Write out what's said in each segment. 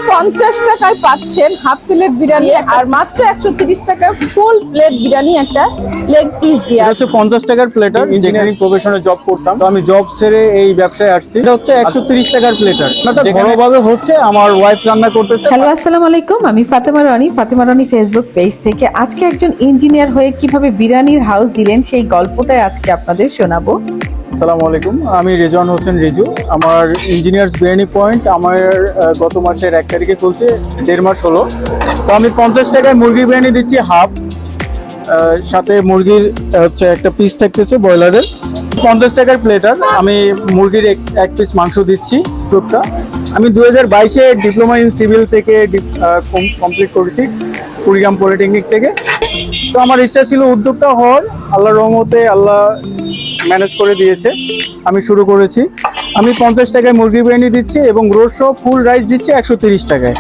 টাকায় পাচ্ছেন half plate biryani আর মাত্র 130 টাকায় ফুল প্লেট বিরিয়ানি একটা লেগ পিস দিয়ে। এটা হচ্ছে 50 টাকার প্লেটার। ইঞ্জিনিয়ারিং প্রফেশনে জব করতাম, তো আমি জব ছেড়ে এই ব্যবসায় আসছি। এটা হচ্ছে 130 টাকার প্লেটার, এটা ঘরোয়াভাবে হচ্ছে আমার ওয়াইফ রান্না করতেছে। হ্যালো, আসসালামু আলাইকুম। আমি ফাতেমা রানী ফেসবুক পেজ থেকে আজকে একজন ইঞ্জিনিয়ার হয়ে কিভাবে বিরিয়ানির হাউস দিলেন সেই গল্পটাই আজকে আপনাদের শোনাবো। আসসালামু আলাইকুম, আমি রেজওয়ান হোসেন রিজু। আমার ইঞ্জিনিয়ার্স বিরিয়ানি পয়েন্ট আমার গত মাসের 1 তারিখে খুলছে, 1.5 মাস হলো। তো আমি 50 টাকায় মুরগি বিরিয়ানি দিচ্ছি হাফ, সাথে মুরগির হচ্ছে একটা পিস থাকতেছে ব্রয়লারের। 50 টাকার প্লেটার আমি মুরগির এক পিস মাংস দিচ্ছি টুকটা। আমি 2022-এ ডিপ্লোমা ইন সিভিল থেকে কমপ্লিট করেছি কুড়িগ্রাম পলিটেকনিক থেকে। তো আমার ইচ্ছা ছিল উদ্যোক্তা হওয়ার, আল্লাহর রহমতে আল্লাহ ম্যানেজ করে দিয়েছে, আমি শুরু করেছি। আমি 50 টাকায় মুরগি বিরিয়ানি দিচ্ছি এবং রোস্ট সহ ফুল রাইস দিচ্ছি 130 টাকায়।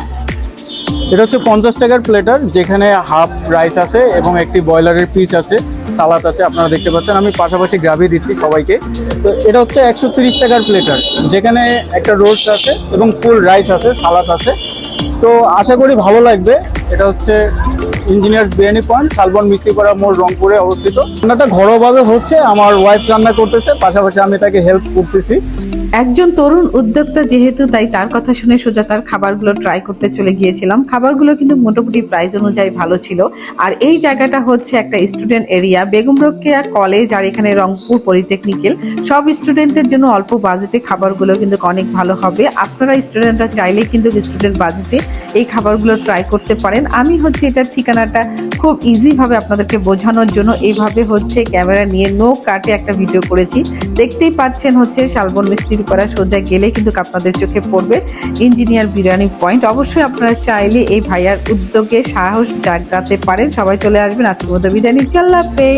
এটা হচ্ছে 50 টাকার প্লেটার, যেখানে হাফ রাইস আছে এবং একটি ব্রয়লারের পিস আছে, সালাদ আছে, আপনারা দেখতে পাচ্ছেন। আমি পাশাপাশি গ্রাভি দিচ্ছি সবাইকে। তো এটা হচ্ছে 130 টাকার প্লেটার, যেখানে একটা রোস্ট আছে এবং ফুল রাইস আছে, সালাদ আছে। তো আশা করি ভালো লাগবে। এটা হচ্ছে ইঞ্জিনিয়ার্স বিরিয়ানি পয়েন্ট, শালবন মিস্ত্রিপাড়া মোড়, রংপুরে অবস্থিত। রান্নাটা ঘরোয়াভাবে হচ্ছে, আমার ওয়াইফ রান্না করতেছে, পাশাপাশি আমি তাকে হেল্প করতেছি। একজন তরুণ উদ্যোক্তা যেহেতু, তাই তার কথা শুনে সোজা তার খাবারগুলো ট্রাই করতে চলে গিয়েছিলাম। খাবারগুলো কিন্তু মোটামুটি প্রাইস অনুযায়ী ভালো ছিল। আর এই জায়গাটা হচ্ছে একটা student area, Begum Rokeya college আর এখানে রংপুর পলিটেকনিক্যাল, সব স্টুডেন্টের জন্য অল্প বাজেটে খাবারগুলো কিন্তু অনেক ভালো হবে। আপনারা স্টুডেন্টরা চাইলে কিন্তু স্টুডেন্ট বাজেটে এই খাবারগুলো ট্রাই করতে পারেন। আমি হচ্ছে এটার ঠিকানাটা খুব ইজিভাবে আপনাদেরকে বোঝানোর জন্য এইভাবে হচ্ছে ক্যামেরা নিয়ে নো কাটে একটা ভিডিও করেছি। দেখতেই পাচ্ছেন হচ্ছে শালবন মিস্ত্রিপাড়া সোজা গেলে কিন্তু আপনাদের চোখে পড়বে ইঞ্জিনিয়ার বিরিয়ানি পয়েন্ট। অবশ্যই আপনারা চাইলে এই ভাইয়ার উদ্যোগে সাহস জাগাতে পারেন। সবাই চলে আসবেন। আজকের মতো বিদায় নিচ্ছি, আল্লাহ হাফেজ।